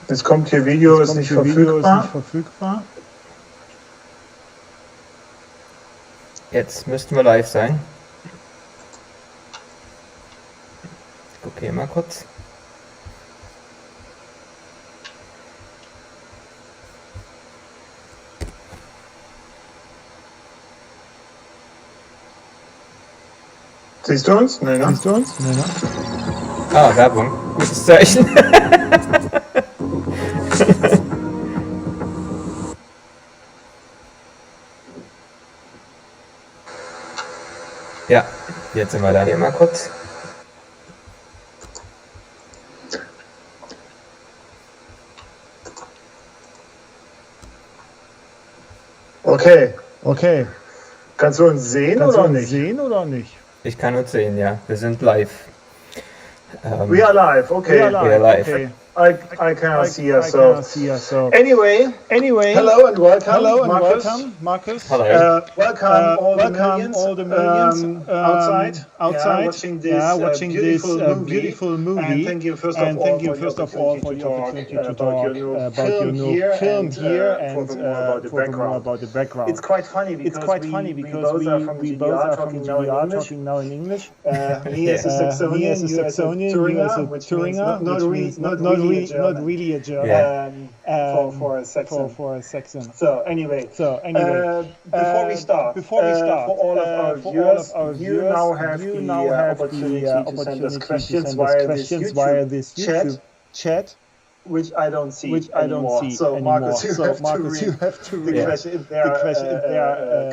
Jetzt kommt hier Video, ist nicht verfügbar. Jetzt müssten wir live sein. Ich gucke hier mal kurz. Siehst du uns? Nein, ne? Ah, Werbung. Gutes Zeichen. Ja, jetzt sind wir da. Hier mal kurz. Okay. Kannst du uns sehen oder nicht? Ich kann uns sehen, ja. Wir sind live. We are live, okay. We are live. Okay. I cannot see us. So anyway, hello and welcome, Markus. Hello. Welcome all the millions outside, watching this beautiful movie. And thank you first of all for the opportunity to talk about your new film here and for more about the background. It's quite funny because we both are from GDR, talking now in English. Me as a Saxonian, you as a Thüringer, not really a German for a Saxon. So anyway, before we start, for all of our viewers, you now have the opportunity to send us questions via this YouTube chat. Which I don't see anymore. So Markus, you have to read the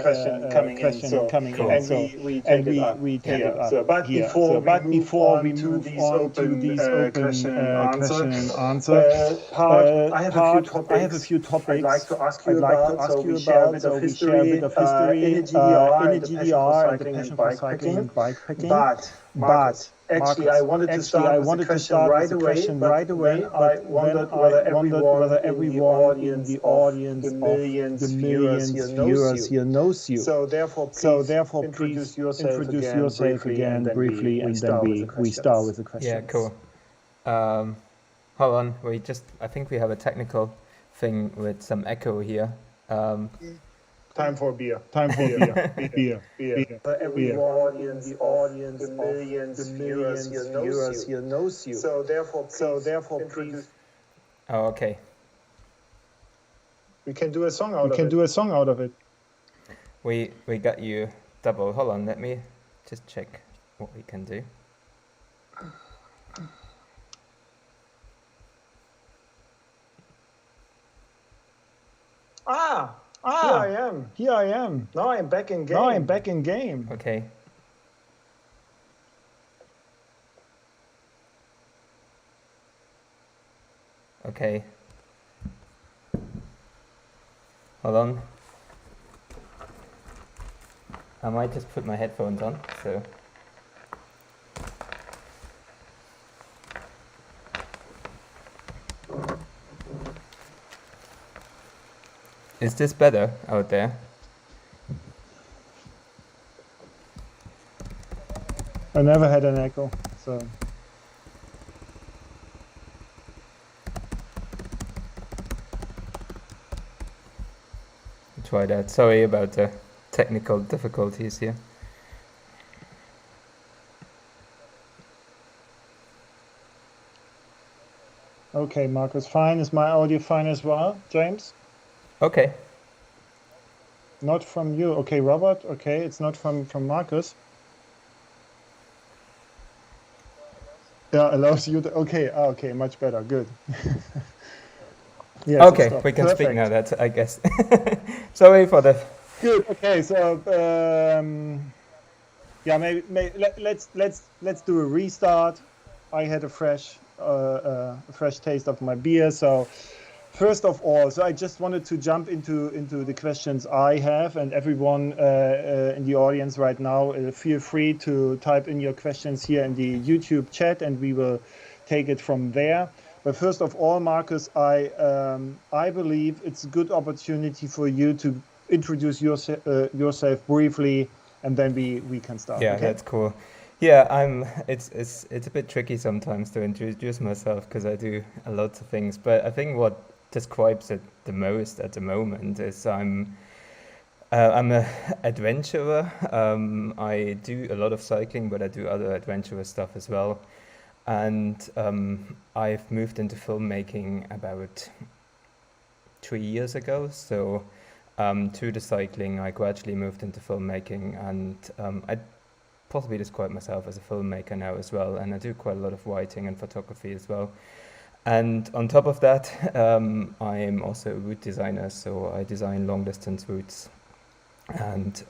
question coming in. We take it up. But before we move on to these open question and answer part, I have a few topics I'd like to ask you about. So we share a bit of history in the GDR, and the passion for cycling and bikepacking. But actually, I wanted to start with the question right away. I wondered whether everyone in the audience, the millions viewers here knows you. So therefore, please introduce yourself again briefly, and then we start with the questions. Yeah, cool. Hold on, I think we have a technical thing with some echo here. Time for beer. Beer. Everyone in the audience, the millions viewers here knows you. So therefore, please. Oh, okay. We can do a song out of it. We got you double. Hold on, let me just check what we can do. Here I am. Now I'm back in game. Okay. Okay. Hold on. I might just put my headphones on, so. Is this better out there? I never had an echo, so. Try that. Sorry about the technical difficulties here. Okay, Markus, fine. Is my audio fine as well, James? Okay. Not from you. Okay, Robert. Okay, it's not from Markus. Yeah, allows you to. Okay, much better. Good. Yes, okay, we can speak now. That's, I guess. Sorry for the. Good. Okay, so yeah, maybe let's do a restart. I had a fresh taste of my beer, so. First of all, so I just wanted to jump into the questions I have, and everyone in the audience right now, feel free to type in your questions here in the YouTube chat, and we will take it from there. But first of all, Markus, I believe it's a good opportunity for you to introduce yourself briefly, and then we can start. Yeah, okay? That's cool. Yeah, it's a bit tricky sometimes to introduce myself because I do a lot of things. But I think what describes it the most at the moment is I'm a adventurer. I do a lot of cycling, but I do other adventurous stuff as well. And I've moved into filmmaking about 3 years ago. So through the cycling, I gradually moved into filmmaking, and I possibly describe myself as a filmmaker now as well. And I do quite a lot of writing and photography as well. And on top of that, I am also a route designer. So I design long distance routes, and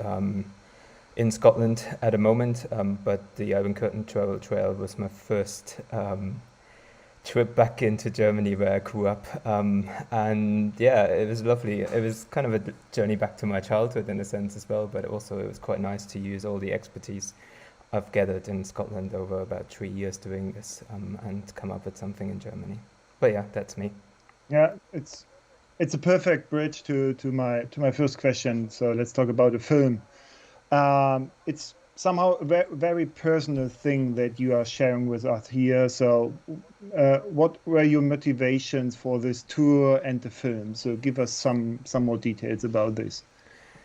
in Scotland at the moment, but the Iron Curtain Travel Trail was my first trip back into Germany where I grew up. And yeah, it was lovely. It was kind of a journey back to my childhood in a sense as well, but also it was quite nice to use all the expertise I've gathered in Scotland over about 3 years doing this, and come up with something in Germany. But yeah, that's me. Yeah, it's a perfect bridge to my first question. So let's talk about the film. It's somehow a very personal thing that you are sharing with us here. So, what were your motivations for this tour and the film? So, give us some more details about this.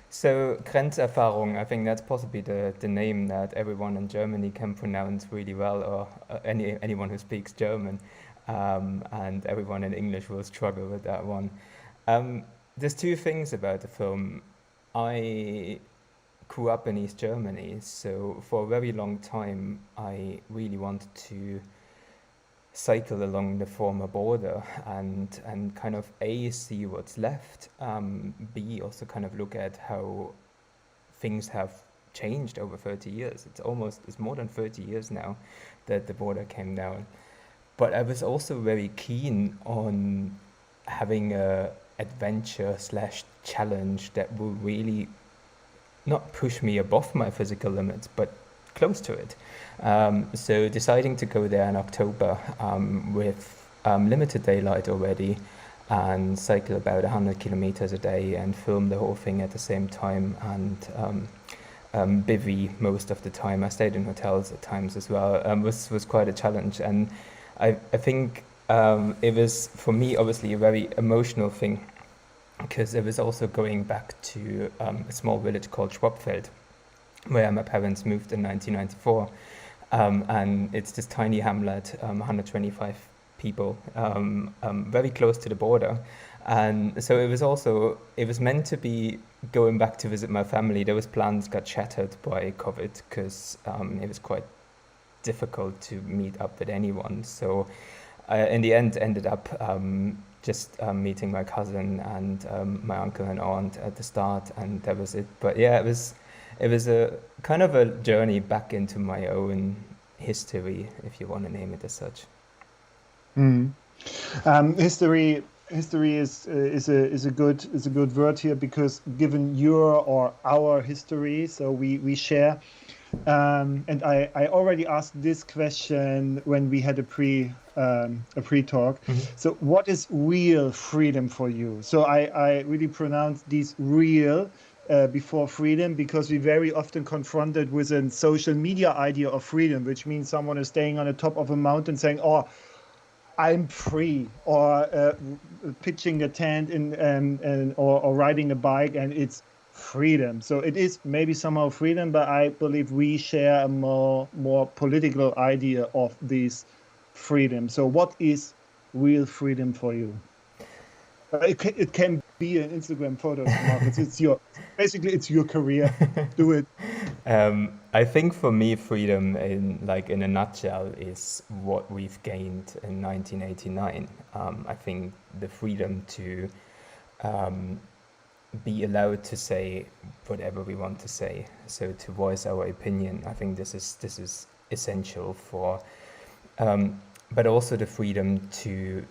So Grenzerfahrungen, I think that's possibly the name that everyone in Germany can pronounce really well, or anyone who speaks German, and everyone in English will struggle with that one. There's two things about the film. I grew up in East Germany, so for a very long time I really wanted to cycle along the former border and kind of A, see what's left, B, also kind of look at how things have changed over 30 years. It's more than 30 years now that the border came down. But I was also very keen on having a adventure slash challenge that will really not push me above my physical limits, but close to it. So deciding to go there in October, with limited daylight already, and cycle about 100 kilometers a day and film the whole thing at the same time, and bivvy most of the time. I stayed in hotels at times as well. Was quite a challenge, and I think it was for me obviously a very emotional thing, because it was also going back to a small village called Schwabfeld, where my parents moved in 1994. And it's this tiny hamlet, 125 people, very close to the border. And so it was meant to be going back to visit my family. Those plans got shattered by COVID, because it was quite difficult to meet up with anyone. So in the end ended up just meeting my cousin and my uncle and aunt at the start, and that was it. But yeah, it was a kind of a journey back into my own history, if you want to name it as such. History is a good word here, because given your or our history, so we share. And I already asked this question when we had a pre talk. Mm-hmm. So what is real freedom for you? So I really pronounce these real before freedom, because we very often confronted with a social media idea of freedom, which means someone is staying on the top of a mountain saying, "Oh, I'm free," or pitching a tent or riding a bike, and it's freedom. So it is maybe somehow freedom, but I believe we share a more political idea of this freedom. So what is real freedom for you? It can be an Instagram photo, Markus. It's your career. Do it. I think for me, freedom in a nutshell is what we've gained in 1989. I think the freedom to be allowed to say whatever we want to say, so to voice our opinion. I think this is essential for, but also the freedom to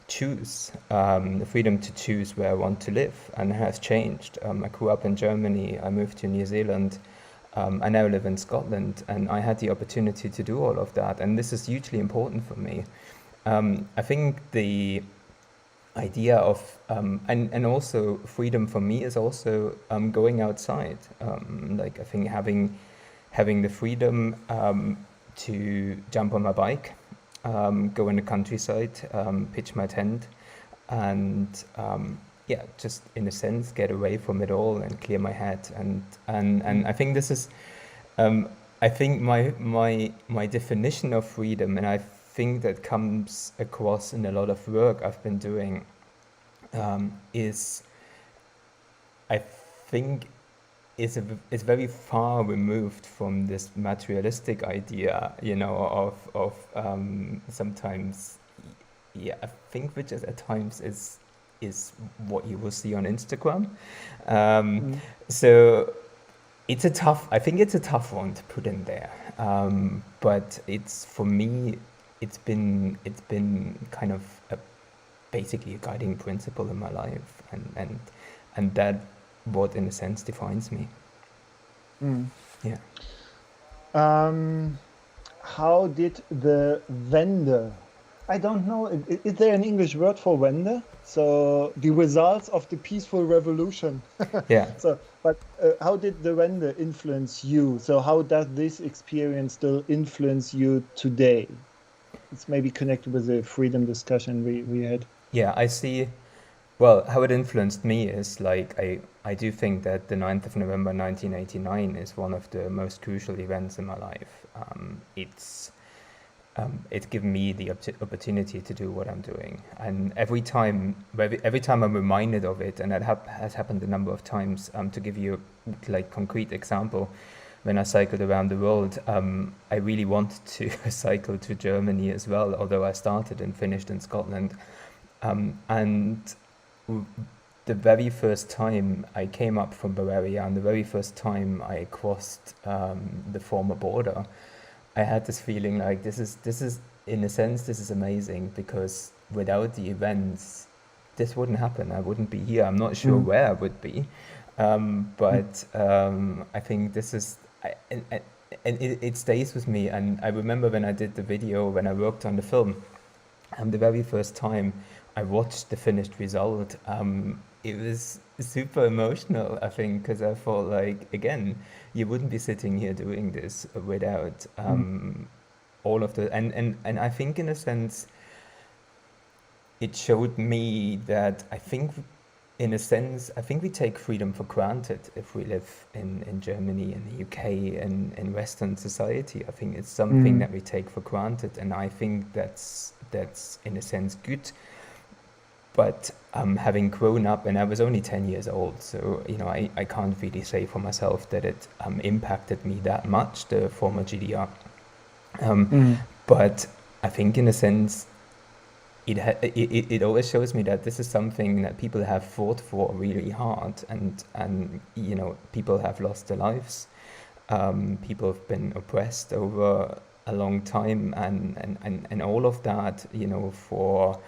choose, where I want to live, and it has changed. I grew up in Germany, I moved to New Zealand, I now live in Scotland, and I had the opportunity to do all of that, and this is hugely important for me. I think the idea of and also freedom for me is also going outside. I think having having the freedom to jump on my bike, go in the countryside, pitch my tent, and just in a sense get away from it all and clear my head. And I think this is, I think my definition of freedom, and I think that comes across in a lot of work I've been doing, is, I think, is very far removed from this materialistic idea, of sometimes, I think, which is at times is what you will see on Instagram. So I think it's a tough one to put in there. But for me, it's been kind of basically a guiding principle in my life, and that what in a sense defines me. Yeah. How did the Wende, I don't know, is there an English word for Wende? So the results of the peaceful revolution. Yeah. But how did the Wende influence you? So how does this experience still influence you today? It's maybe connected with the freedom discussion we had. Yeah, I see. Well, how it influenced me is like, I do think that the 9th of November 1989 is one of the most crucial events in my life. It's given me the opportunity to do what I'm doing. And every time I'm reminded of it, and that has happened a number of times, to give you like concrete example, when I cycled around the world, I really wanted to cycle to Germany as well, although I started and finished in Scotland. And the very first time I came up from Bavaria, and the very first time I crossed the former border, I had this feeling like this is in a sense, this is amazing, because without the events, this wouldn't happen. I wouldn't be here. I'm not sure where I would be, but I think this is, and it stays with me. And I remember when I did the video, when I worked on the film, the very first time I watched the finished result, it was super emotional, I think, because I thought, like, again, you wouldn't be sitting here doing this without all of the, and I think in a sense, it showed me that I think, in a sense, I think we take freedom for granted if we live in Germany, in the UK, and in Western society. I think it's something that we take for granted, and I think that's in a sense good. But having grown up, and I was only 10 years old, so I can't really say for myself that it impacted me that much, the former GDR. But I think in a sense, it always shows me that this is something that people have fought for really hard, and people have lost their lives. People have been oppressed over a long time, and all of that, for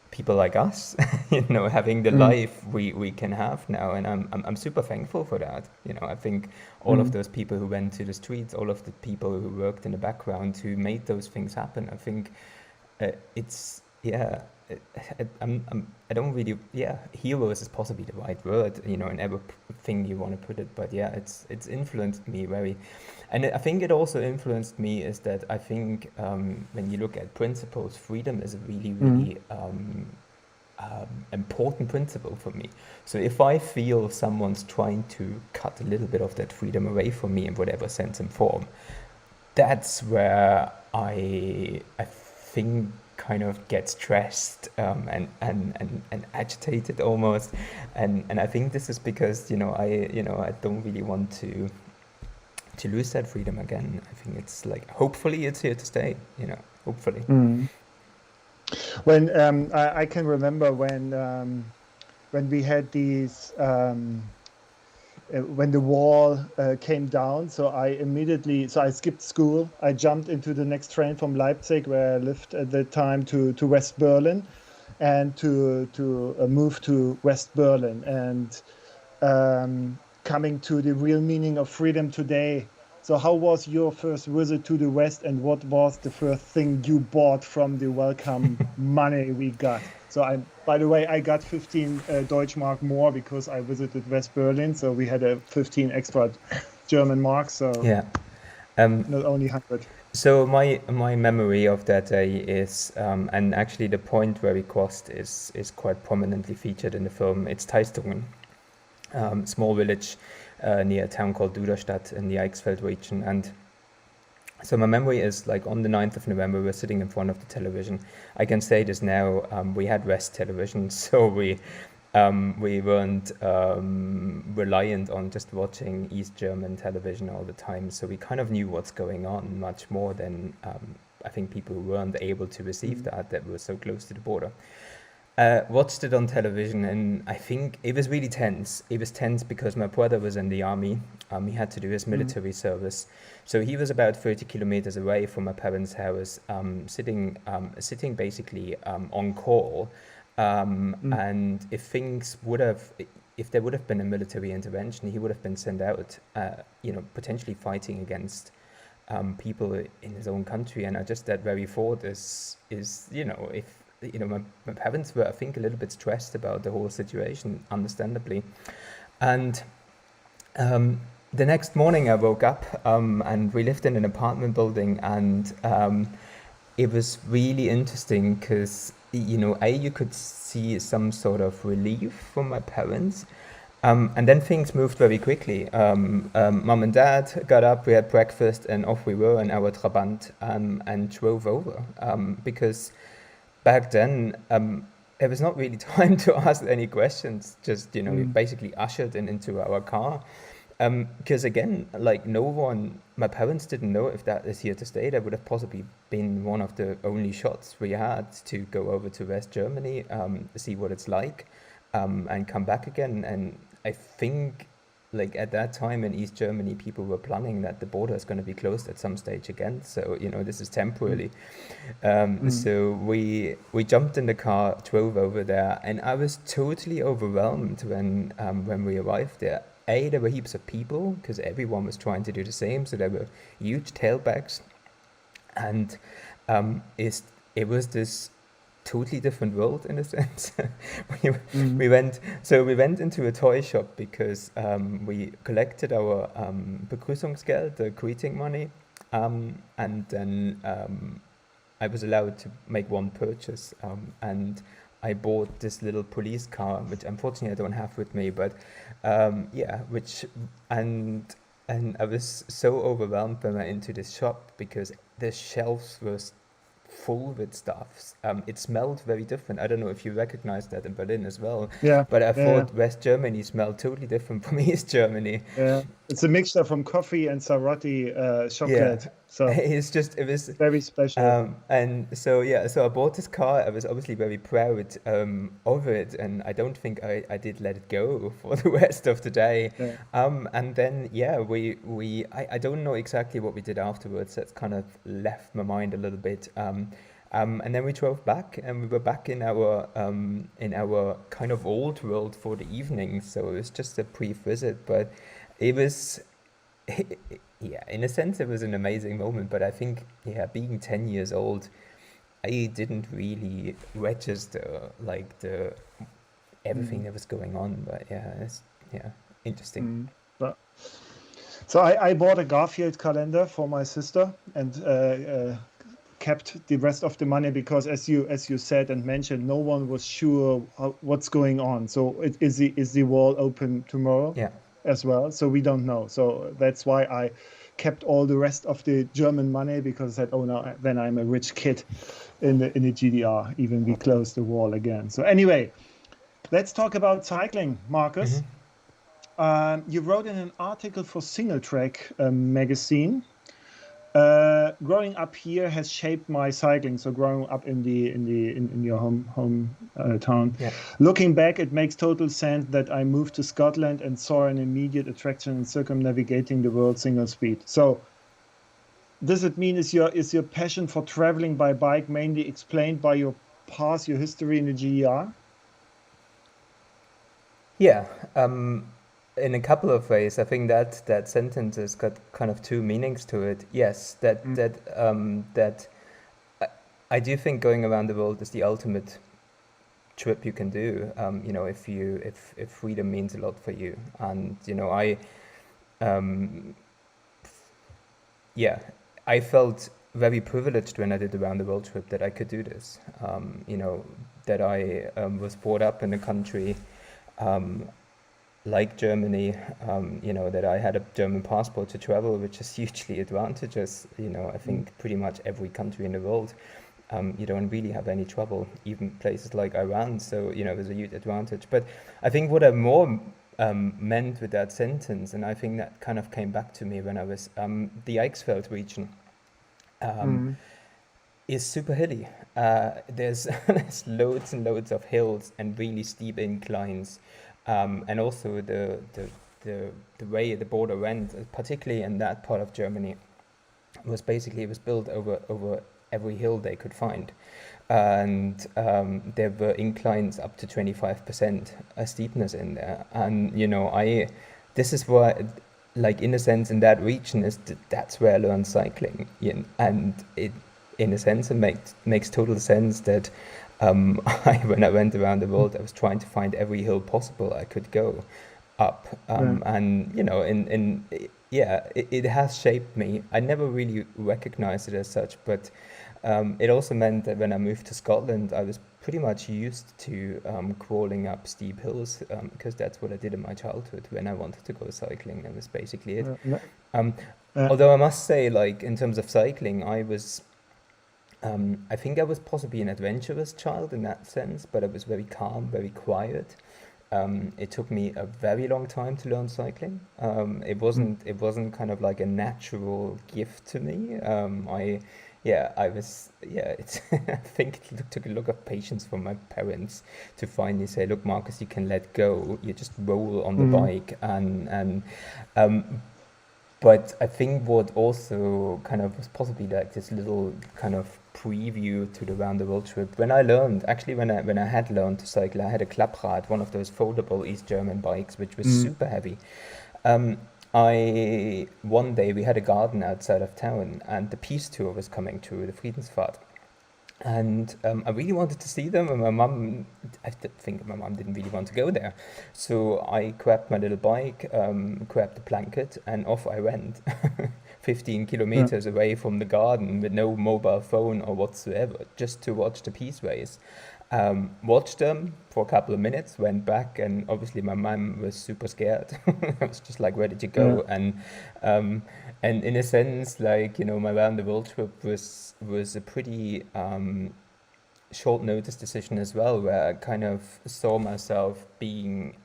people like us, having the life we can have now, and I'm super thankful for that. I think all of those people who went to the streets, all of the people who worked in the background, who made those things happen. I think it's I don't really heroes is possibly the right word, in everything you want to put it, but it's influenced me very. And I think it also influenced me is that I think when you look at principles, freedom is a really, really important principle for me. So if I feel someone's trying to cut a little bit of that freedom away from me in whatever sense and form, that's where I think kind of get stressed and agitated almost, and I think this is because I don't really want to lose that freedom again. I think it's like, hopefully it's here to stay, hopefully. When I can remember when we had these when the wall came down, so I skipped school. I jumped into the next train from Leipzig, where I lived at the time, to West Berlin, and to move to West Berlin, and coming to the real meaning of freedom today. So how was your first visit to the West, and what was the first thing you bought from the welcome money we got? So by the way, I got 15 Deutschmark more because I visited West Berlin. So we had a 15 extra German marks, so Yeah. not only 100. So my memory of that day is, and actually the point where we crossed is quite prominently featured in the film. It's Teistungen, small village near a town called Duderstadt in the Eichsfeld region. And so my memory is like on the 9th of November, we're sitting in front of the television. I can say this now, we had West television, so we weren't reliant on just watching East German television all the time. So we kind of knew what's going on much more than I think people who weren't able to receive that were so close to the border. Watched it on television, and I think it was really tense. It was tense because my brother was in the army. He had to do his military service. So he was about 30 kilometers away from my parents' house, sitting basically on call. And if there would have been a military intervention, he would have been sent out, potentially fighting against people in his own country. And that very thought is if my parents were, I think, a little bit stressed about the whole situation, understandably. And the next morning I woke up, and we lived in an apartment building, and it was really interesting because, you could see some sort of relief from my parents. And then things moved very quickly. Mom and Dad got up, we had breakfast, and off we were in our Trabant, and drove over. Because back then, there was not really time to ask any questions. Just, we basically ushered into our car. Because again, like my parents didn't know if that is here to stay. That would have possibly been one of the only shots we had to go over to West Germany, see what it's like, and come back again. And I think, like at that time in East Germany, people were planning that the border is going to be closed at some stage again. So, this is temporarily. So we jumped in the car, drove over there, and I was totally overwhelmed when we arrived there. There were heaps of people because everyone was trying to do the same. So there were huge tailbacks, and it was this totally different world in a sense. we went into a toy shop because we collected our Begrüßungsgeld, the greeting money, and then I was allowed to make one purchase, and I bought this little police car, which unfortunately I don't have with me, but and I was so overwhelmed when I went into this shop because the shelves were full with stuff. It smelled very different. I don't know if you recognize that in Berlin as well. Yeah. But I thought West Germany smelled totally different from East Germany. Yeah. It's a mixture from coffee and Sarati chocolate. Yeah. So it was very special. And so I bought this car. I was obviously very proud of it, and I don't think I did let it go for the rest of the day. Yeah. And then I don't know exactly what we did afterwards. That's kind of left my mind a little bit. And then we drove back, and we were back in our kind of old world for the evening. So it was just a brief visit, but it was. Yeah, in a sense, it was an amazing moment, but I think, being 10 years old, I didn't really register like everything that was going on. But it's interesting. So I bought a Garfield calendar for my sister and kept the rest of the money because, as you said and mentioned, no one was sure what's going on. So is the wall open tomorrow? Yeah. As well, so we don't know. So that's why I kept all the rest of the German money, because I said, oh no, then I'm a rich kid in the GDR. Even we closed the wall again. So anyway, let's talk about cycling, Markus. You wrote in an article for Single Track magazine. Growing up here has shaped my cycling. So growing up in your home town. Yeah. Looking back, it makes total sense that I moved to Scotland and saw an immediate attraction in circumnavigating the world single speed. So does it mean is your passion for traveling by bike mainly explained by your past, your history in the GDR? Yeah. In a couple of ways, I think that sentence has got kind of two meanings to it. Yes, that I do think going around the world is the ultimate trip you can do. If freedom means a lot for you, and um, yeah, I felt very privileged when I did the round the world trip that I could do this. That I was brought up in a country like Germany, that I had a German passport to travel, which is hugely advantageous. I think pretty much every country in the world, you don't really have any trouble, even places like Iran. So, there's a huge advantage. But I think what I more meant with that sentence, and I think that kind of came back to me when I was the Eichsfeld region. Is super hilly. There's loads and loads of hills and really steep inclines, and also the way the border went, particularly in that part of Germany, was built over every hill they could find, and there were inclines up to 25% steepness in there, and this is why, like, in a sense, in that region that's where I learned cycling, and it, in a sense, it makes total sense that when I went around the world, I was trying to find every hill possible I could go up, and it has shaped me. I never really recognized it as such, but it also meant that when I moved to Scotland, I was pretty much used to crawling up steep hills, because that's what I did in my childhood when I wanted to go cycling. That was basically it. Although I must say, like, in terms of cycling, I think I was possibly an adventurous child in that sense, but I was very calm, very quiet. It took me a very long time to learn cycling. It wasn't kind of like a natural gift to me. I think it took a lot of patience from my parents to finally say, look, Marcus, you can let go. You just roll on the bike, but I think what also kind of was possibly like this little kind of preview to the round the world trip. When I had learned to cycle, I had a Klapprad, one of those foldable East German bikes, which was super heavy. One day we had a garden outside of town, and the peace tour was coming through, the Friedensfahrt. And I really wanted to see them, and I think my mum didn't really want to go there. So I grabbed my little bike, grabbed the blanket, and off I went, 15 kilometers away from the garden with no mobile phone or whatsoever, just to watch the peace race. Watched them for a couple of minutes, went back, and obviously my mum was super scared. I was just like, where did you go? And in a sense, like, my round the world trip was a pretty short notice decision as well, where I kind of saw myself being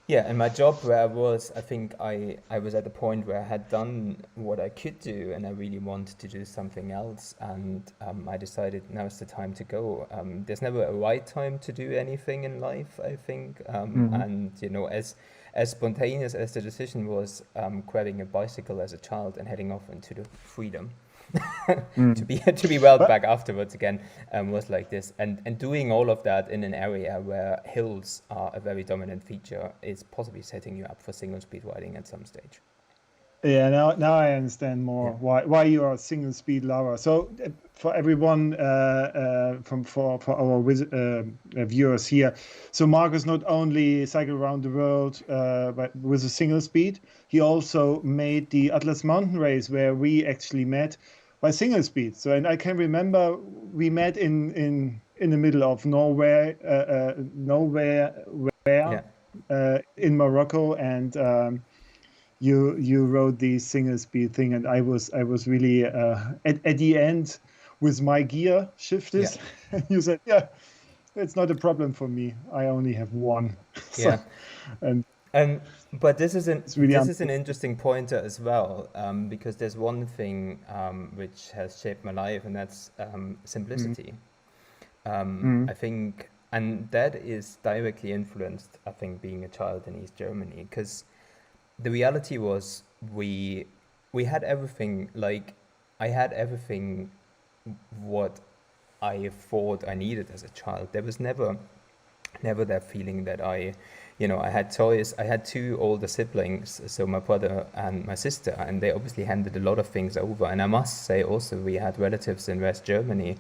in my job where I think I was at the point where I had done what I could do, and I really wanted to do something else, and I decided now's the time to go. There's never a right time to do anything in life, I think, and as spontaneous as the decision was, grabbing a bicycle as a child and heading off into the freedom to be well back afterwards again, was like this, and doing all of that in an area where hills are a very dominant feature is possibly setting you up for single speed riding at some stage. Yeah, now I understand more why you are a single speed lover. So for everyone, for our viewers here, so Marcus not only cycled around the world but with a single speed, he also made the Atlas Mountain Race, where we actually met by single speed. So, and I can remember we met in the middle of nowhere in Morocco, and you rode the single speed thing, and I was really at the end with my gear shifters. Yeah. You said, yeah, it's not a problem for me. I only have one. So, but this is an interesting pointer as well, because there's one thing which has shaped my life, and that's simplicity. I think, and that is directly influenced, I think, being a child in East Germany, because the reality was we had everything. Like, I had everything what I thought I needed as a child. There was never that feeling that I had toys. I had two older siblings, so my brother and my sister, and they obviously handed a lot of things over. And I must say also, we had relatives in West Germany,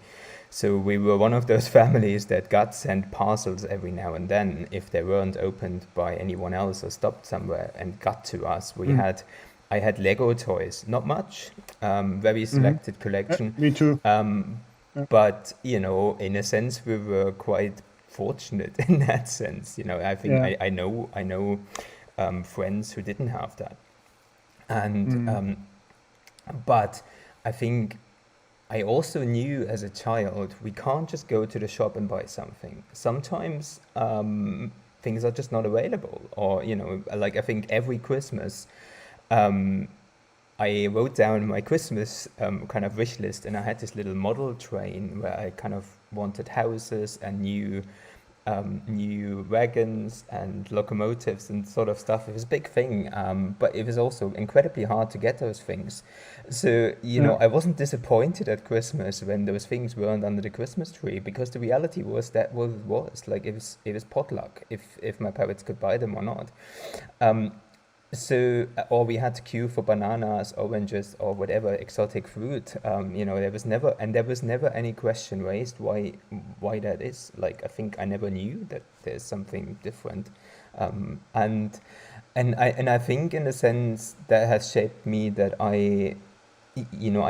So we were one of those families that got sent parcels every now and then if they weren't opened by anyone else or stopped somewhere and got to us. I had Lego toys, not much, very selected collection. Me too. But, you know, in a sense, we were quite fortunate in that sense. You know, I think I know friends who didn't have that. And but I think I also knew as a child, we can't just go to the shop and buy something. Sometimes things are just not available. Or, you know, like I think every Christmas, I wrote down my Christmas kind of wish list, and I had this little model train where I kind of wanted houses and new wagons and locomotives and sort of stuff. It was a big thing, but it was also incredibly hard to get those things. So, you know, I wasn't disappointed at Christmas when those things weren't under the Christmas tree, because the reality was that what it was. Like, it was potluck if my parents could buy them or not. So, or we had to queue for bananas, oranges, or whatever exotic fruit. You know, there was never any question raised why that is. Like, I think I never knew that there's something different, and I think in a sense that has shaped me, that I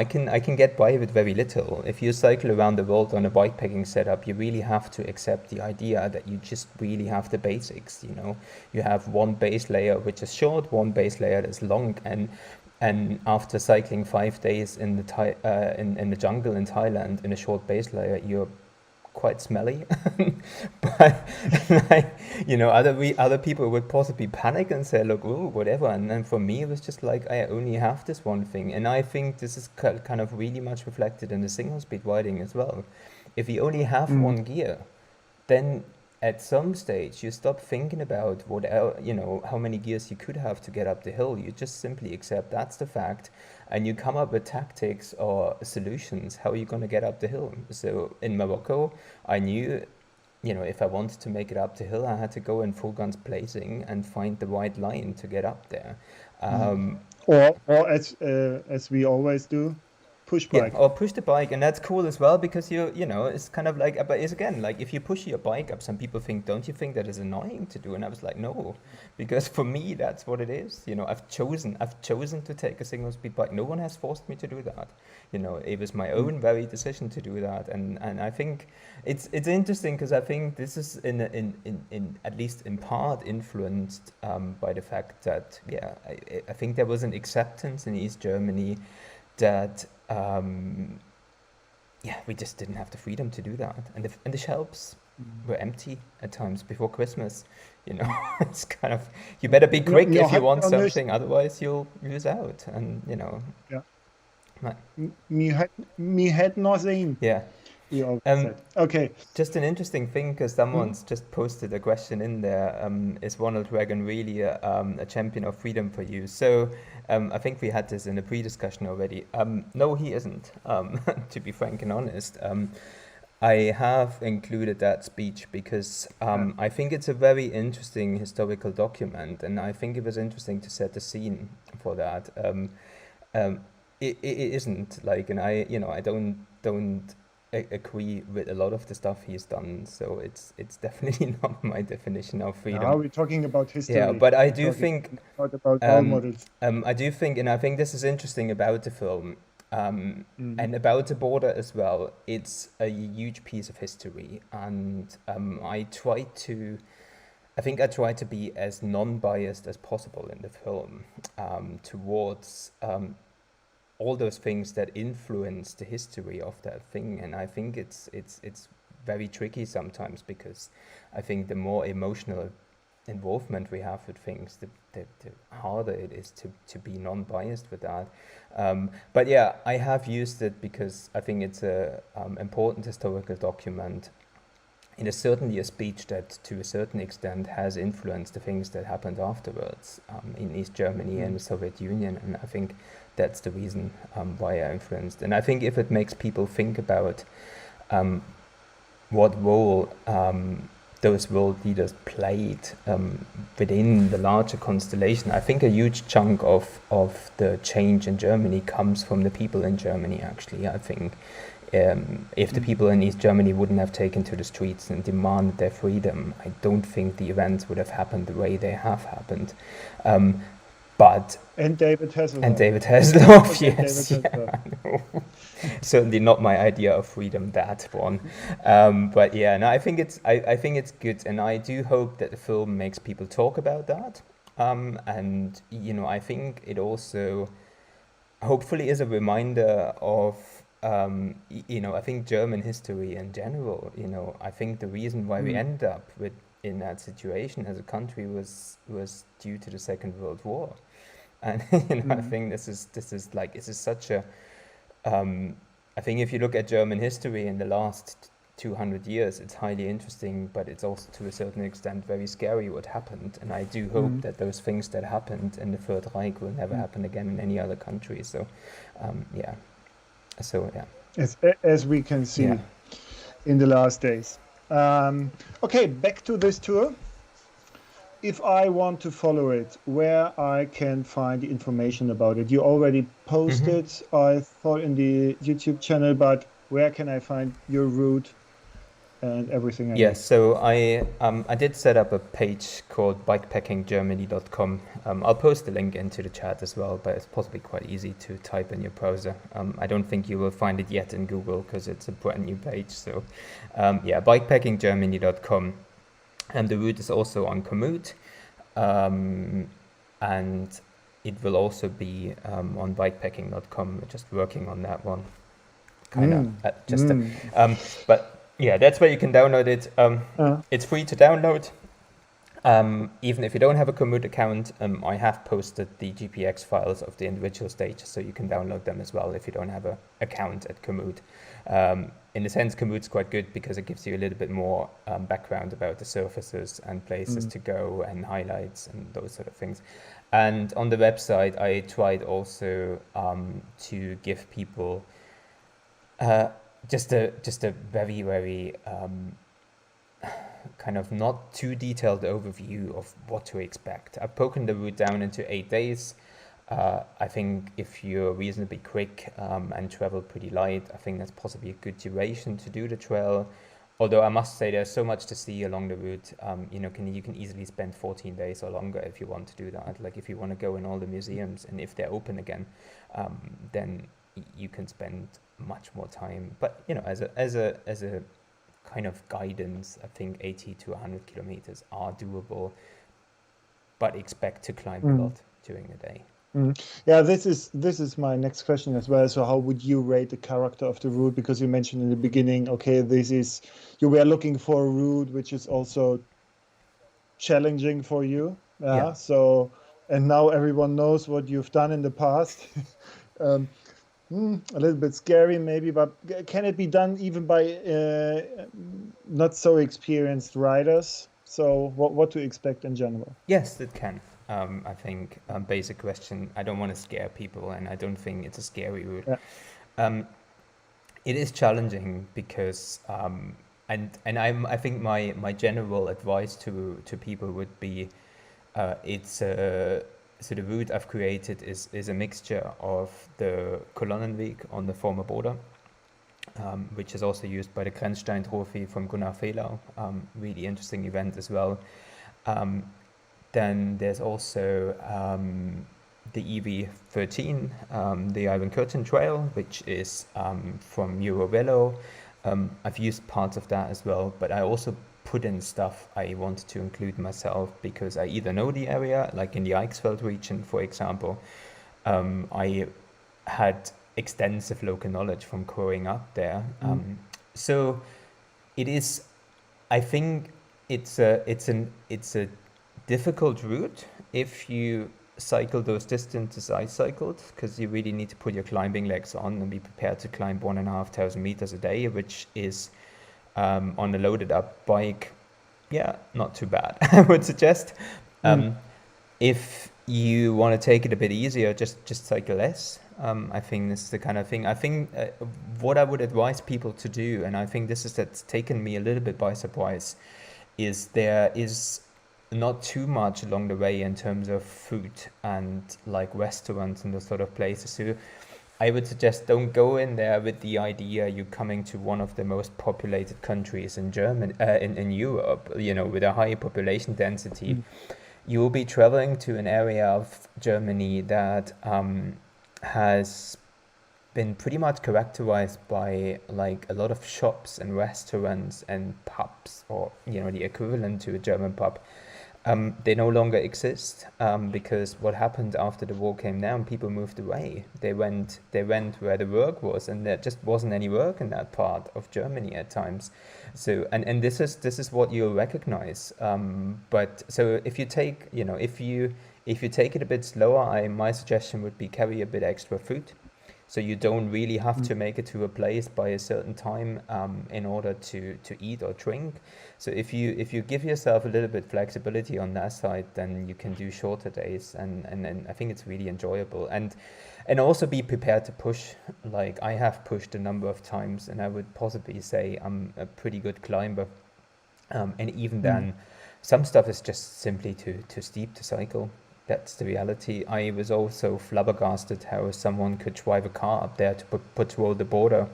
can get by with very little. If you cycle around the world on a bikepacking setup, you really have to accept the idea that you just really have the basics. You know, you have one base layer which is short, one base layer that's long, and after cycling 5 days in the jungle in Thailand in a short base layer, you're quite smelly. But like, you know, other people would possibly panic and say, look, ooh, whatever. And then for me, it was just like, I only have this one thing. And I think this is kind of really much reflected in the single speed riding as well. If you only have one gear, then at some stage you stop thinking about how many gears you could have to get up the hill. You just simply accept that's the fact, and you come up with tactics or solutions how you're going to get up the hill. So in Morocco, I knew, you know, if I wanted to make it up the hill, I had to go in full guns blazing and find the right line to get up there. Or as we always do, push bike. Yeah, or push the bike, and that's cool as well, because you know, it's kind of like, but it's again, like if you push your bike up, some people think, don't you think that is annoying to do? And I was like, no, because for me, that's what it is. You know, I've chosen to take a single speed bike. No one has forced me to do that. You know, it was my own very decision to do that, and I think it's interesting, because I think this is in at least in part influenced by the fact that I think there was an acceptance in East Germany that we just didn't have the freedom to do that, and the shelves were empty at times before Christmas. You know, it's kind of, you better be quick if you want something, otherwise you'll lose out. And you know, me had nothing. Yeah. Okay. Just an interesting thing, because someone's just posted a question in there. Is Ronald Reagan really a champion of freedom for you? So I think we had this in a pre-discussion already. No, he isn't, to be frank and honest. I have included that speech because I think it's a very interesting historical document, and I think it was interesting to set the scene for that. It isn't like, and I don't agree with a lot of the stuff he's done, so it's definitely not my definition of freedom. Now we're talking about history. Yeah, but I do think not about role models. I do think, and I think this is interesting about the film, and about the border as well. It's a huge piece of history, and I try to be as non-biased as possible in the film towards all those things that influence the history of that thing. And I think it's very tricky sometimes, because I think the more emotional involvement we have with things, the harder it is to be non-biased with that. But yeah, I have used it because I think it's a important historical document. It is certainly a speech that, to a certain extent, has influenced the things that happened afterwards in East Germany and the Soviet Union, and I think that's the reason why I influenced. And I think if it makes people think about what role those world leaders played within the larger constellation, I think a huge chunk of the change in Germany comes from the people in Germany, actually. I think if the people in East Germany wouldn't have taken to the streets and demanded their freedom, I don't think the events would have happened the way they have happened. But and David Hasselhoff. And David Hasselhoff, yes. David Hasselhoff. Certainly not my idea of freedom, that one. But yeah, no, I think it's good, and I do hope that the film makes people talk about that. And I think it also hopefully is a reminder of I think German history in general. I think the reason why we end up in that situation as a country was due to the Second World War. And I think this is such a I think if you look at German history in the last 200 years, it's highly interesting, but it's also to a certain extent very scary what happened. And I do hope that those things that happened in the Third Reich will never happen again in any other country. So, yeah. As we can see in the last days. Okay, back to this tour. If I want to follow it, where I can find the information about it? You already posted, I thought, in the YouTube channel, but where can I find your route and everything? Yes, so I did set up a page called bikepacking.germany.com. I'll post the link into the chat as well, but it's possibly quite easy to type in your browser. I don't think you will find it yet in Google because it's a brand new page. So bikepacking.germany.com. And the route is also on Komoot, and it will also be on bikepacking.com. We're just working on that one, but yeah, that's where you can download it. It's free to download. Even if you don't have a Komoot account, I have posted the GPX files of the individual stages, so you can download them as well if you don't have an account at Komoot. In a sense, Komoot's quite good because it gives you a little bit more background about the surfaces and places to go and highlights and those sort of things. And on the website, I tried also to give people just a very, very kind of not too detailed overview of what to expect. I've broken the route down into 8 days. I think if you're reasonably quick and travel pretty light, I think that's possibly a good duration to do the trail. Although I must say there's so much to see along the route. You can easily spend 14 days or longer if you want to do that. Like if you want to go in all the museums and if they're open again, then you can spend much more time. But as a kind of guidance, I think 80 to 100 kilometers are doable, but expect to climb a lot during the day. Yeah, this is my next question as well. So how would you rate the character of the route? Because you mentioned in the beginning, okay, you were looking for a route which is also challenging for you. Yeah. So, and now everyone knows what you've done in the past. A little bit scary maybe, but can it be done even by not so experienced riders? So what to expect in general? Yes, it can. I think basic question. I don't want to scare people, and I don't think it's a scary route. Yeah. It is challenging because, I think my general advice to people would be, so the route I've created is a mixture of the Kolonnenweg on the former border, which is also used by the Grenzstein Trophy from Gunnar Fehlau. Really interesting event as well. Then there's also the EV13, the Iron Curtain Trail, which is from Eurovelo. I've used parts of that as well, but I also put in stuff I wanted to include myself because I either know the area, like in the Eichsfeld region, for example. I had extensive local knowledge from growing up there. So it is, I think it's a difficult route if you cycle those distances I cycled, because you really need to put your climbing legs on and be prepared to climb 1,500 meters a day, which is on a loaded up bike, not too bad. I would suggest. If you want to take it a bit easier, just cycle less. I think this is the kind of thing. I think what I would advise people to do, and I think that's taken me a little bit by surprise, is there is not too much along the way in terms of food and like restaurants and those sort of places. So I would suggest don't go in there with the idea you're coming to one of the most populated countries in in Europe, with a high population density. You will be traveling to an area of Germany that has been pretty much characterized by like a lot of shops and restaurants and pubs, or the equivalent to a German pub. They no longer exist because what happened after the wall came down, people moved away. They went where the work was, and there just wasn't any work in that part of Germany at times. So and this is what you'll recognize. But so if you take if you take it a bit slower, my suggestion would be carry a bit extra food. So you don't really have to make it to a place by a certain time in order to eat or drink. So if you give yourself a little bit flexibility on that side, then you can do shorter days, and I think it's really enjoyable. And also be prepared to push. Like I have pushed a number of times, and I would possibly say I'm a pretty good climber. And even then, some stuff is just simply too steep to cycle. That's the reality. I was also flabbergasted how someone could drive a car up there to patrol the border,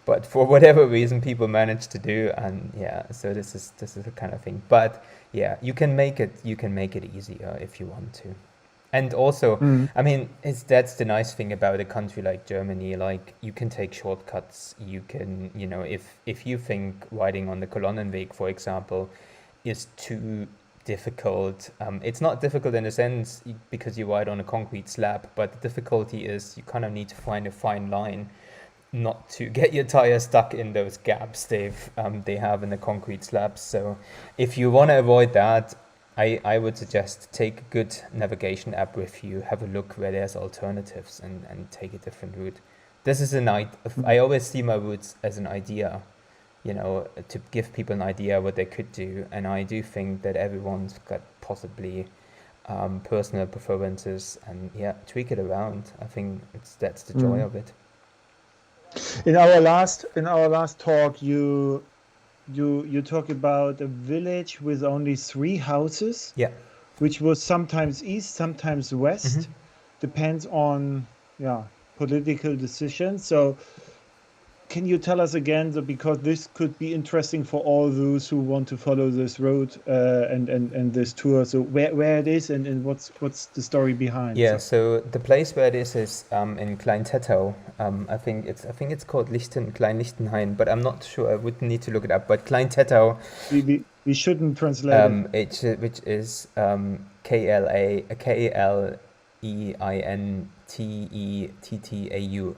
but for whatever reason, people managed to do. And yeah, so this is the kind of thing. But yeah, you can make it easier if you want to. And also, I mean, that's the nice thing about a country like Germany. Like you can take shortcuts. You can, if you think riding on the Kolonnenweg, for example, is too difficult. It's not difficult in a sense because you ride on a concrete slab, but the difficulty is you kind of need to find a fine line not to get your tire stuck in those gaps they have in the concrete slabs. So if you want to avoid that, I would suggest take a good navigation app with you, have a look where there's alternatives, and take a different route. This is I always see my routes as an idea, to give people an idea what they could do. And I do think that everyone's got possibly personal preferences, and tweak it around. I think that's the joy of it. In our last talk, you talk about a village with only 3 houses, which was sometimes east, sometimes west, depends on political decisions. So can you tell us again, because this could be interesting for all those who want to follow this road and this tour, so where it is and what's the story behind? So the place where it is in Klein-Tettau. I think it's called Klein-Lichtenhain, but I'm not sure. I would need to look it up. But Klein-Tettau, we shouldn't translate which is KLEINTETTAU.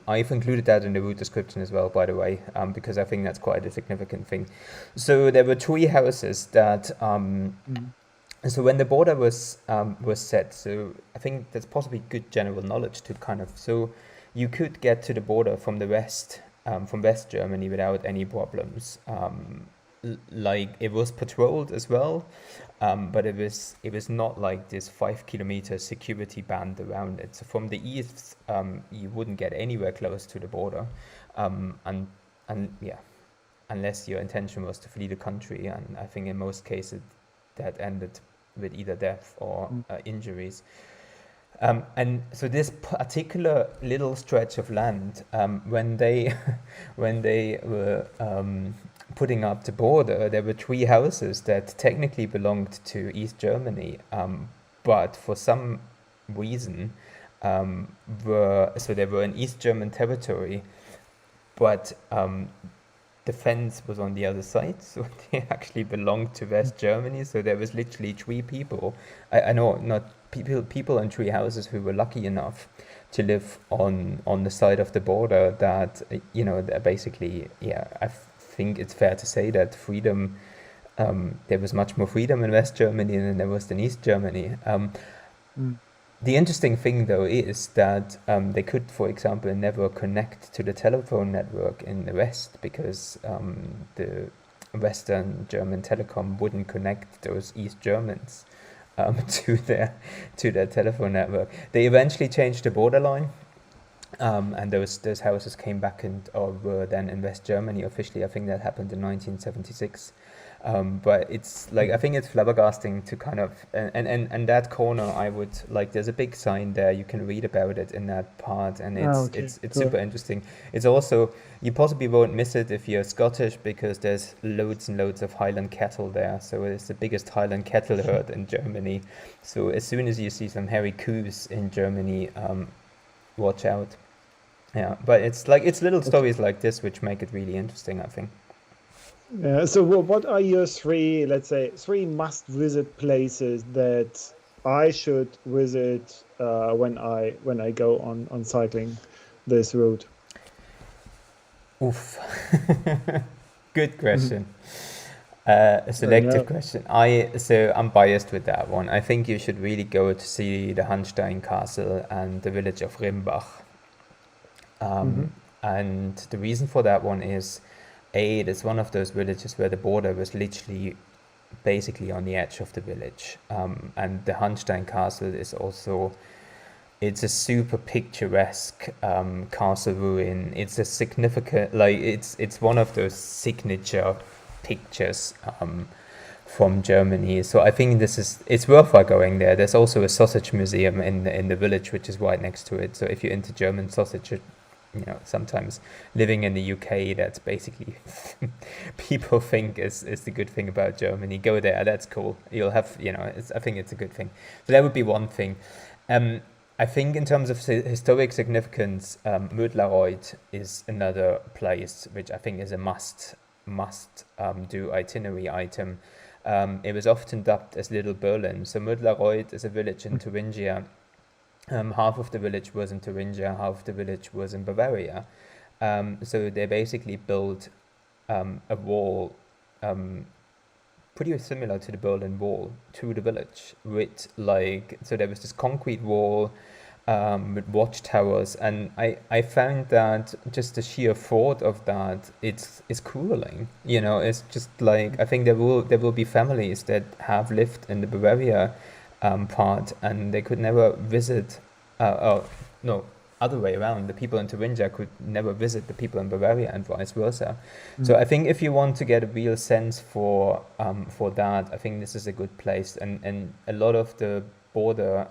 I've included that in the route description as well, by the way, because I think that's quite a significant thing. So there were 3 houses that. So when the border was set, so I think that's possibly good general knowledge to kind of. So you could get to the border from the west, from West Germany without any problems. Like it was patrolled as well, but it was not like this 5-kilometer security band around it. So from the east, you wouldn't get anywhere close to the border, unless your intention was to flee the country. And I think in most cases that ended with either death or injuries. And so this particular little stretch of land, when they were putting up the border, there were 3 houses that technically belonged to East Germany, but for some reason they were in East German territory, but the fence was on the other side, so they actually belonged to West Germany. So there was literally 3 people. I know not people in 3 houses who were lucky enough to live on the side of the border that that basically I think it's fair to say that freedom, there was much more freedom in West Germany than there was in East Germany. The interesting thing, though, is that they could, for example, never connect to the telephone network in the West because the Western German telecom wouldn't connect those East Germans to their telephone network. They eventually changed the borderline, And those houses came back or were then in West Germany officially. I think that happened in 1976. But it's like, I think it's flabbergasting to kind of, and that corner, I would like, there's a big sign there, you can read about it in that part, and it's cool. super interesting. It's also, you possibly won't miss it if you're Scottish, because there's loads and loads of Highland cattle there. So it's the biggest Highland cattle herd in Germany. So as soon as you see some hairy coos in Germany, watch out. Yeah, but it's little stories like this which make it really interesting, I think. Yeah. So what are your three must-visit places that I should visit when I go on cycling this route? Oof. Good question. A selective question. So I'm biased with that one. I think you should really go to see the Hanstein Castle and the village of Rimbach. And the reason for that one is, it is one of those villages where the border was literally basically on the edge of the village. And the Hanstein Castle is also, it's a super picturesque castle ruin. It's a significant, like, it's one of those signature pictures from Germany. So I think it's worthwhile going there. There's also a sausage museum in the village, which is right next to it. So if you're into German sausage, sometimes living in the UK, that's basically people think is the good thing about Germany. Go there, that's cool. You'll have, I think it's a good thing. So that would be one thing. I think in terms of historic significance, Mödlareuth is another place which I think is a must do itinerary item. It was often dubbed as Little Berlin. So Mödlareuth is a village in Thuringia. Half of the village was in Thuringia, half of the village was in Bavaria. So they basically built a wall pretty similar to the Berlin Wall to the village, with so there was this concrete wall with watchtowers, and I found that just the sheer thought of that, it's grueling. It's just like, I think there will be families that have lived in the Bavaria part, and they could never visit, other way around, the people in Thuringia could never visit the people in Bavaria, and vice versa. So I think if you want to get a real sense for that, I think this is a good place, and a lot of the border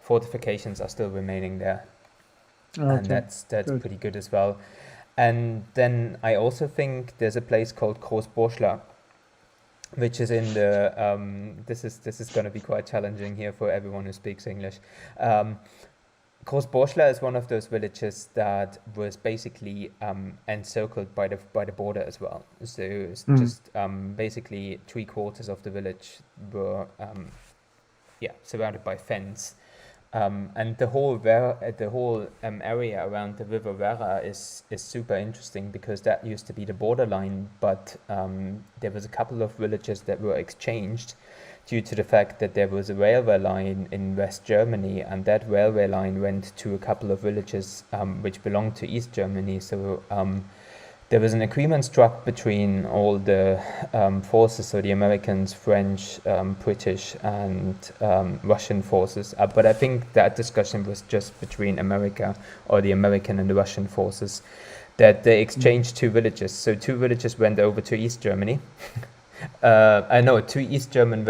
fortifications are still remaining there. Okay. And that's good. Pretty good as well. And then I also think there's a place called Großboschler, which is in the this is going to be quite challenging here for everyone who speaks English. Großboschler is one of those villages that was basically encircled by the border as well. So it's just basically 3/4 of the village were surrounded by fence. And the whole area around the river Werra is super interesting, because that used to be the borderline, but there was a couple of villages that were exchanged due to the fact that there was a railway line in West Germany, and that railway line went to a couple of villages which belonged to East Germany. So there was an agreement struck between all the forces, so the Americans, French, British, and Russian forces. But I think that discussion was just between America, or the American and the Russian forces, that they exchanged two villages. So two villages went over to East Germany. Two East German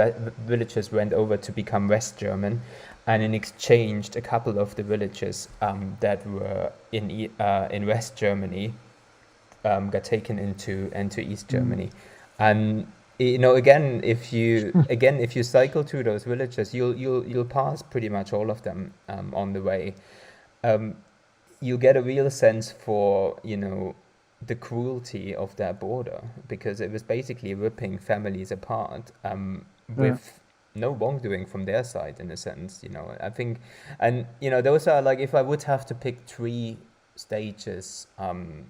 villages went over to become West German, and in exchange, a couple of the villages that were in West Germany got taken into East Germany. And again, if you cycle through those villages, you'll pass pretty much all of them on the way. You'll get a real sense for the cruelty of that border, because it was basically ripping families apart with no wrongdoing from their side, in a sense. I think, and those are, like, if I would have to pick 3 stages,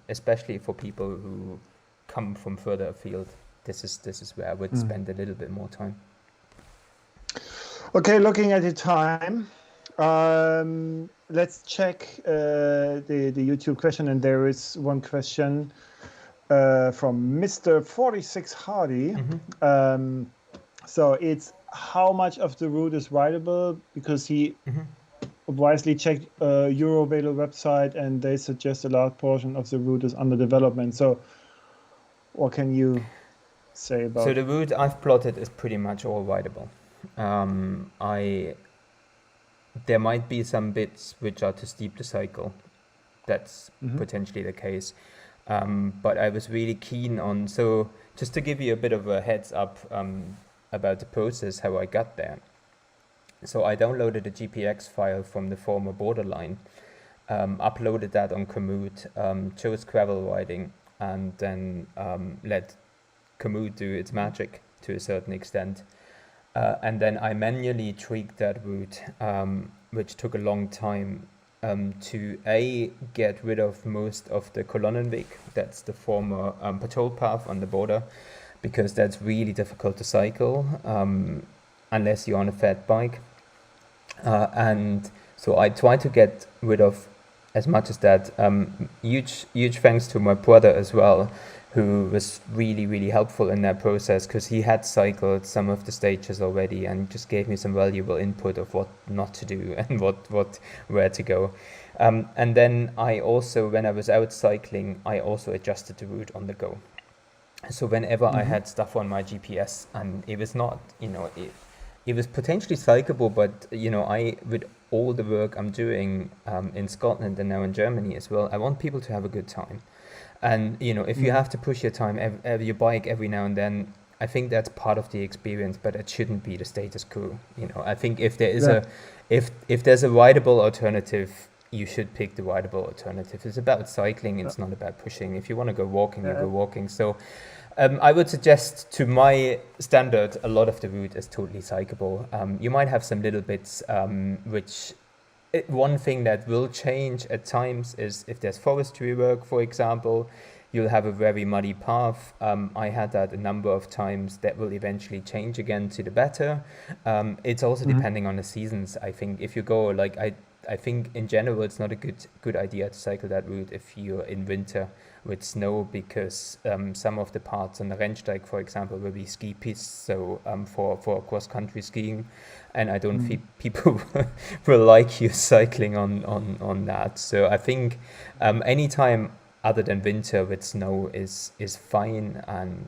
especially for people who come from further afield, this is where I would spend a little bit more time. Okay, looking at the time, let's check the YouTube question, and there is one question from Mr. 46 Hardy. So it's how much of the route is rideable, because he wisely checked Eurovelo website, and they suggest a large portion of the route is under development. So what can you say about So the route I've plotted is pretty much all rideable. There might be some bits which are too steep to cycle. That's potentially the case. But I was really keen on, so just to give you a bit of a heads up about the process, how I got there. So I downloaded a GPX file from the former Borderline, uploaded that on Komoot, chose gravel riding, and then let Komoot do its magic to a certain extent. And then I manually tweaked that route, which took a long time, to get rid of most of the Kolonnenweg, that's the former patrol path on the border, because that's really difficult to cycle unless you're on a fat bike. And so I tried to get rid of as much as that. Huge thanks to my brother as well, who was really, really helpful in that process, because he had cycled some of the stages already and just gave me some valuable input of what not to do and where to go. And then I also, when I was out cycling, I also adjusted the route on the go. So whenever I had stuff on my GPS, and it was not, it was potentially cyclable, but with all the work I'm doing in Scotland and now in Germany as well, I want people to have a good time. And if you have to push your time, your bike every now and then, I think that's part of the experience, but it shouldn't be the status quo. I think if there is if there's a rideable alternative, you should pick the rideable alternative. It's about cycling. It's not about pushing. If you want to go walking, you go walking. So I would suggest, to my standard, a lot of the route is totally cyclable. You might have some little bits which... One thing that will change at times is if there's forestry work, for example, you'll have a very muddy path. I had that a number of times. That will eventually change again to the better. It's also depending on the seasons. I think if you go, I think in general it's not a good idea to cycle that route if you're in winter with snow, because some of the parts on the Rennsteig, for example, will be ski pistes, so for cross-country skiing, and I don't think people will like you cycling on that. So I think any time other than winter with snow is fine, and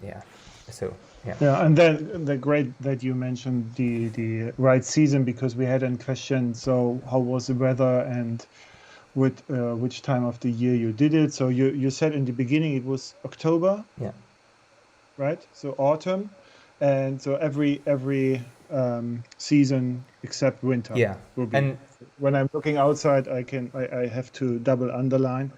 and then the great that you mentioned the right season, because we had a question, so how was the weather and with which time of the year you did it. So you said in the beginning it was October, right? So autumn, and so every season except winter will be. And when I'm looking outside, I have to double underline.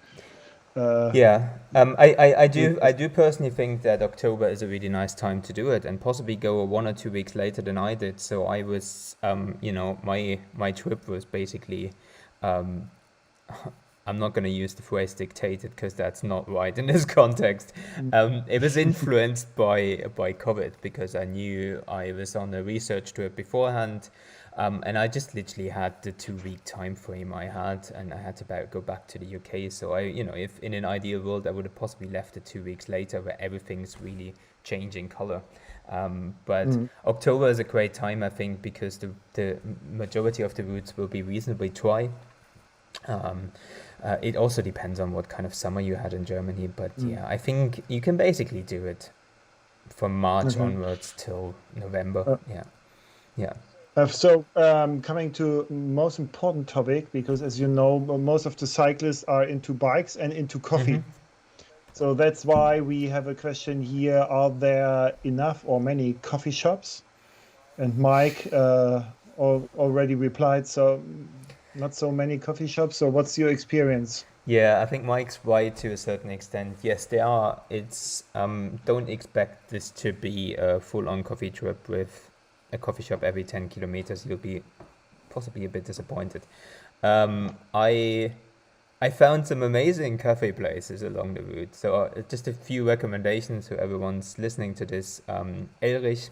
I do personally think that October is a really nice time to do it, and possibly go 1 or 2 weeks later than I did. So I was, my trip was basically, I'm not going to use the phrase dictated, because that's not right in this context. It was influenced by COVID, because I knew I was on a research trip beforehand. And I just literally had the 2-week time frame I had, and I had to go back to the UK. So if in an ideal world, I would have possibly left it 2 weeks later, where everything's really changing color. But October is a great time, I think, because the majority of the routes will be reasonably dry. It also depends on what kind of summer you had in Germany, but I think you can basically do it from March onwards till November. So coming to most important topic, because as you know, most of the cyclists are into bikes and into coffee. So that's why we have a question here: are there enough or many coffee shops? And Mike already replied, so not so many coffee shops. So what's your experience? Yeah, I think Mike's right to a certain extent. Yes, there are. It's don't expect this to be a full-on coffee trip with a coffee shop every 10 kilometers. You'll be possibly a bit disappointed. I found some amazing cafe places along the route. So just a few recommendations to everyone's listening to this. Elrich,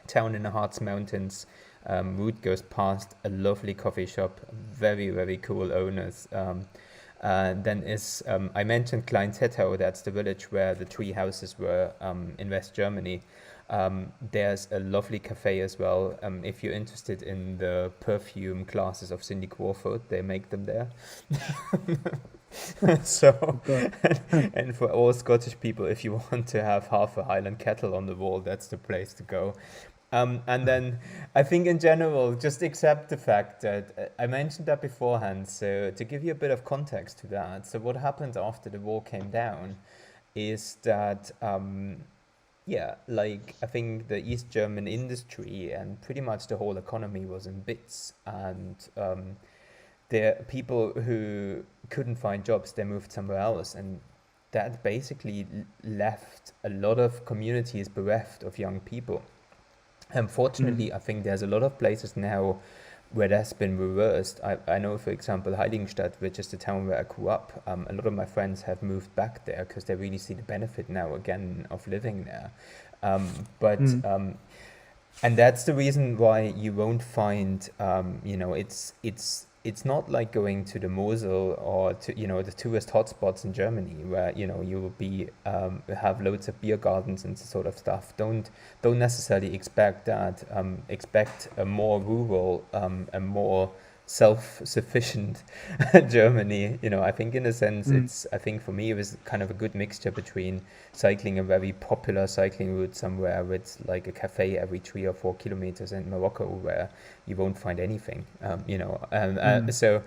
town in the Harz Mountains. Route goes past a lovely coffee shop, very, very cool owners. Then is I mentioned Kleinzetto, that's the village where the three houses were in West Germany. There's a lovely cafe as well. If you're interested in the perfume classes of Cindy Crawford, they make them there. So, and for all Scottish people, if you want to have half a Highland kettle on the wall, that's the place to go. And then I think in general, just accept the fact that I mentioned that beforehand. So to give you a bit of context to that, so what happened after the wall came down is that, like I think the East German industry and pretty much the whole economy was in bits. And the people who couldn't find jobs, they moved somewhere else. And that basically left a lot of communities bereft of young people. Unfortunately, I think there's a lot of places now where that's been reversed. I know, for example, Heiligenstadt, which is the town where I grew up, a lot of my friends have moved back there because they really see the benefit now again of living there. And that's the reason why you won't find, it's not like going to the Mosel or to, the tourist hotspots in Germany where, you will be, have loads of beer gardens and sort of stuff. Don't necessarily expect that. Expect a more rural, a more self-sufficient Germany. I think in a sense, I think for me, it was kind of a good mixture between cycling a very popular cycling route somewhere with like a cafe every 3 or 4 kilometers in Morocco where you won't find anything, so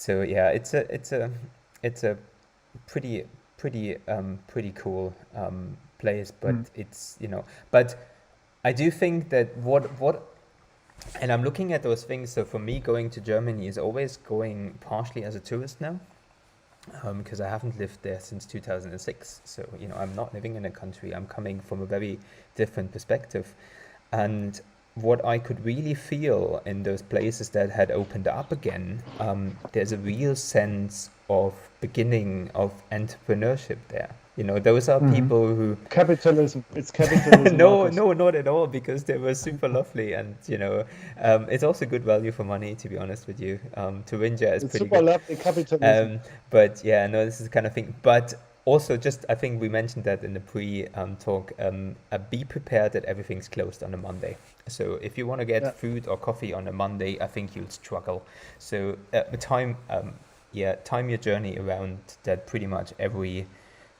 yeah, it's a pretty cool place, but it's, but I do think that what and I'm looking at those things. So for me, going to Germany is always going partially as a tourist now, because I haven't lived there since 2006. So, I'm not living in a country. I'm coming from a very different perspective. And what I could really feel in those places that had opened up again, there's a real sense of beginning of entrepreneurship there. Those are people who... Capitalism. It's capitalism. No, not at all, because they were super lovely. And, it's also good value for money, to be honest with you. Thuringia is pretty super good. Lovely capitalism. But yeah, no, this is the kind of thing. But also, just I think we mentioned that in the pre-talk, be prepared that everything's closed on a Monday. So if you want to get food or coffee on a Monday, I think you'll struggle. So time your journey around that. Pretty much every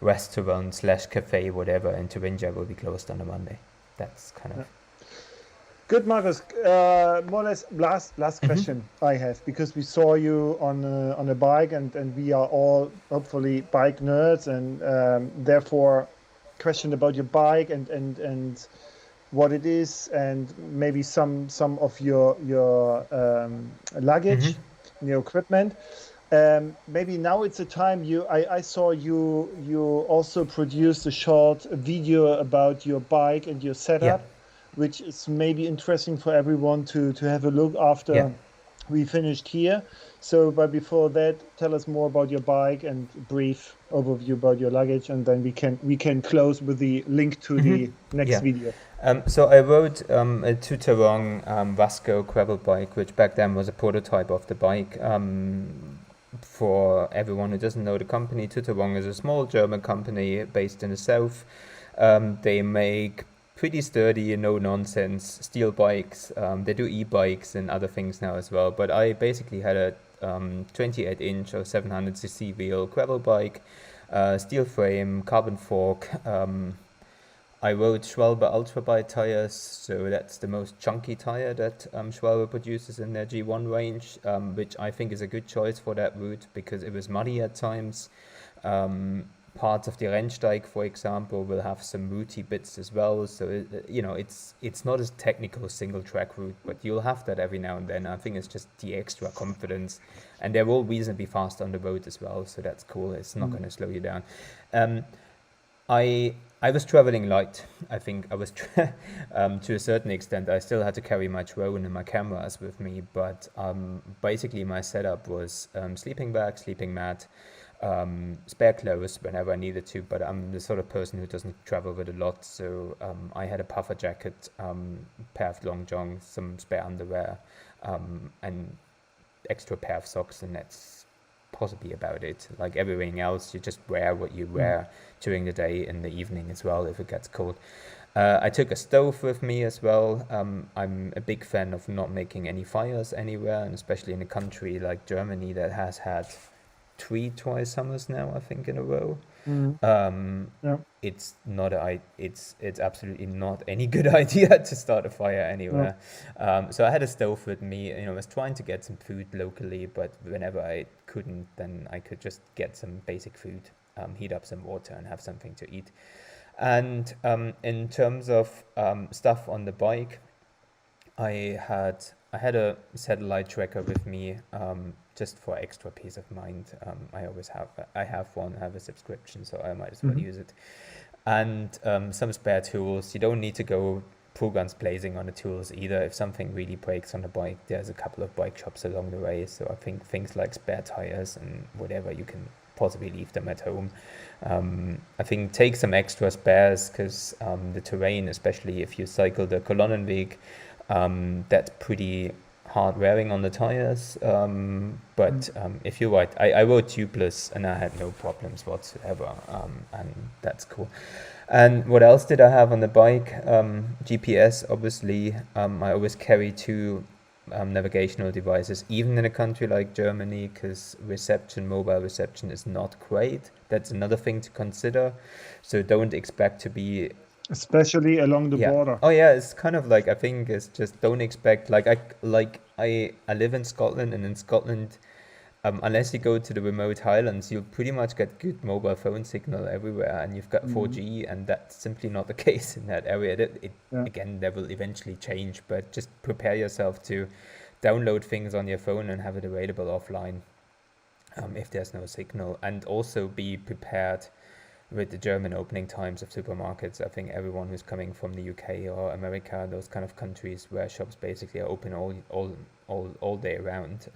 restaurant / cafe, whatever, in Thuringia will be closed on a Monday. That's kind of... Good, Markus. More or less, last question I have, because we saw you on a bike, and we are all hopefully bike nerds, and therefore, question about your bike and what it is, and maybe some of your luggage, your equipment. Maybe now it's a time I saw you also produced a short video about your bike and your setup, which is maybe interesting for everyone to have a look after we finished here. So, but before that, tell us more about your bike and brief overview about your luggage, and then we can close with the link to the next video. So I rode a two-terrain Vasco gravel bike, which back then was a prototype of the bike. For everyone who doesn't know the company, Tutterong is a small German company based in the south. They make pretty sturdy, no-nonsense steel bikes. They do e-bikes and other things now as well. But I basically had a 28-inch or 700cc wheel gravel bike, steel frame, carbon fork. I rode Schwalbe Ultrabite tires, so that's the most chunky tire that Schwalbe produces in their G1 range, which I think is a good choice for that route because it was muddy at times. Parts of the Rennsteig, for example, will have some rooty bits as well. So it's not as technical single track route, but you'll have that every now and then. I think it's just the extra confidence, and they're all reasonably fast on the road as well. So that's cool. It's not going to slow you down. I was traveling light. I think I was to a certain extent. I still had to carry my drone and my cameras with me, but basically my setup was sleeping bag, sleeping mat, spare clothes whenever I needed to, but I'm the sort of person who doesn't travel with a lot, so I had a puffer jacket, pair of long johns, some spare underwear, and extra pair of socks, and that's possibly about it. Like everything else, you just wear what you wear during the day, in the evening as well if it gets cold. I took a stove with me as well. I'm a big fan of not making any fires anywhere, and especially in a country like Germany that has had three dry summers now, I think, in a row. Yeah. It's absolutely not any good idea to start a fire anywhere. So I had a stove with me. I was trying to get some food locally, but whenever I couldn't, then I could just get some basic food, heat up some water, and have something to eat. And in terms of stuff on the bike, I had a satellite tracker with me, just for extra peace of mind. I have one. I have a subscription, so I might as well use it. And some spare tools. You don't need to go full guns blazing on the tools either. If something really breaks on the bike, there's a couple of bike shops along the way. So I think things like spare tires and whatever, you can possibly leave them at home. I think take some extra spares, because the terrain, especially if you cycle the Kolonnenweg, that's pretty hard wearing on the tires. But if you ride, I rode tubeless and I had no problems whatsoever, and that's cool. And what else did I have on the bike? GPS, obviously. I always carry two navigational devices, even in a country like Germany, because mobile reception is not great. That's another thing to consider. So don't expect to be, especially along the border. Oh yeah, it's kind of like, I think it's just, don't expect, I live in Scotland, and in Scotland, unless you go to the remote highlands, you'll pretty much get good mobile phone signal everywhere, and you've got 4G, and that's simply not the case in that area. Again, that will eventually change, but just prepare yourself to download things on your phone and have it available offline, if there's no signal. And also be prepared with the German opening times of supermarkets. I think everyone who's coming from the UK or America, those kind of countries where shops basically are open all day around,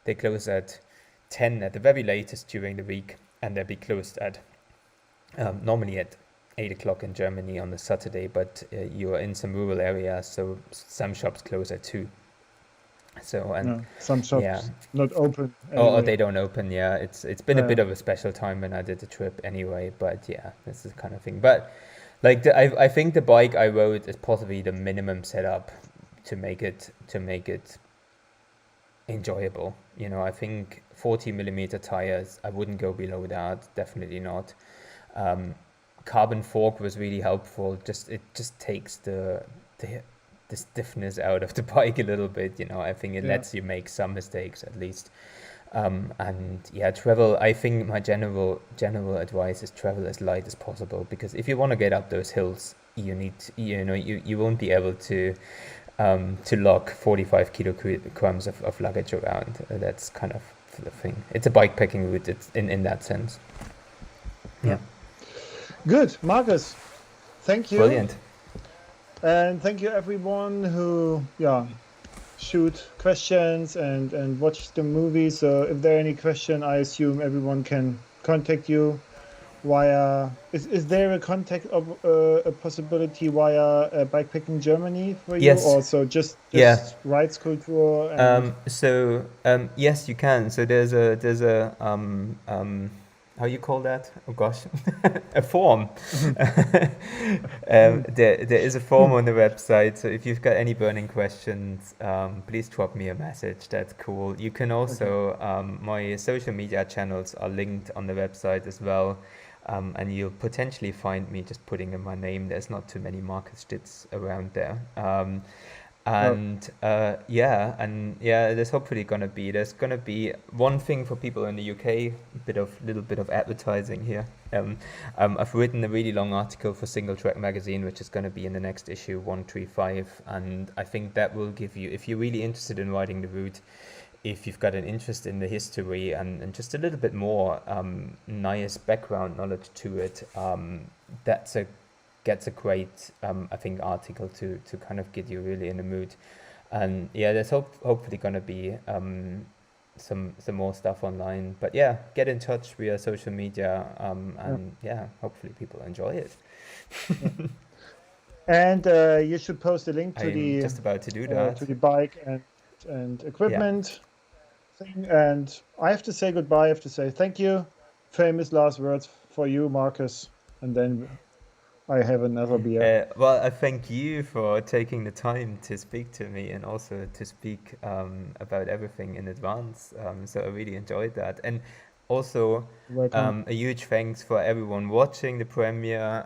they close at 10 at the very latest during the week, and they'll be closed at normally at 8 o'clock in Germany on the Saturday, but you are in some rural areas, so some shops close at 2. So, and some shops not open anyway. Or they don't open. It's been a bit of a special time when I did the trip anyway, but this is the kind of thing. But like I think the bike I rode is possibly the minimum setup to make it enjoyable. I think 40mm tires, I wouldn't go below that, definitely not. Carbon fork was really helpful. It just takes the stiffness out of the bike a little bit. I think it lets you make some mistakes at least. And travel, I think my general advice is travel as light as possible, because if you want to get up those hills, you won't be able to lug 45 kilograms of luggage around. That's kind of the thing. It's a bikepacking route. It's in that sense. Yeah. Good, Markus. Thank you. Brilliant. And thank you everyone who shoot questions and watch the movie. So if there are any question, I assume everyone can contact you via, is there a contact of a possibility via Bikepacking Germany for you? Yes. Also just Rides Kultur? And yes, you can. So there's a how you call that? Oh gosh, a form. There is a form on the website. So if you've got any burning questions, please drop me a message. That's cool. You can also, my social media channels are linked on the website as well. And you'll potentially find me just putting in my name. There's not too many Markus Stitz around there. There's hopefully there's gonna be one thing for people in the UK, little bit of advertising here. I've written a really long article for Single Track magazine, which is going to be in the next issue 135, and I think that will give you, if you're really interested in riding the route, if you've got an interest in the history and just a little bit more nice background knowledge to it, gets a great I think article to kind of get you really in the mood. And there's hopefully going to be some more stuff online, but get in touch via social media, and hopefully people enjoy it. And you should post a link to I'm just about to do that, to the bike and equipment. everything, and I have to say goodbye. I have to say thank you. Famous last words for you, Markus, and then I have another beer. Well, I thank you for taking the time to speak to me and also to speak about everything in advance. So I really enjoyed that. And also, Welcome. a huge thanks for everyone watching the premiere.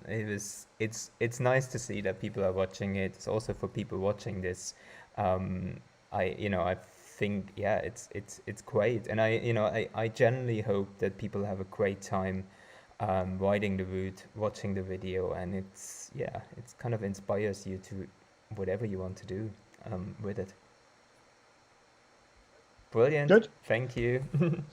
It's nice to see that people are watching it. It's also for people watching this. I think, yeah, it's great. And I generally hope that people have a great time riding the route, watching the video, and it's kind of inspires you to whatever you want to do with it. Brilliant. Good. Thank you.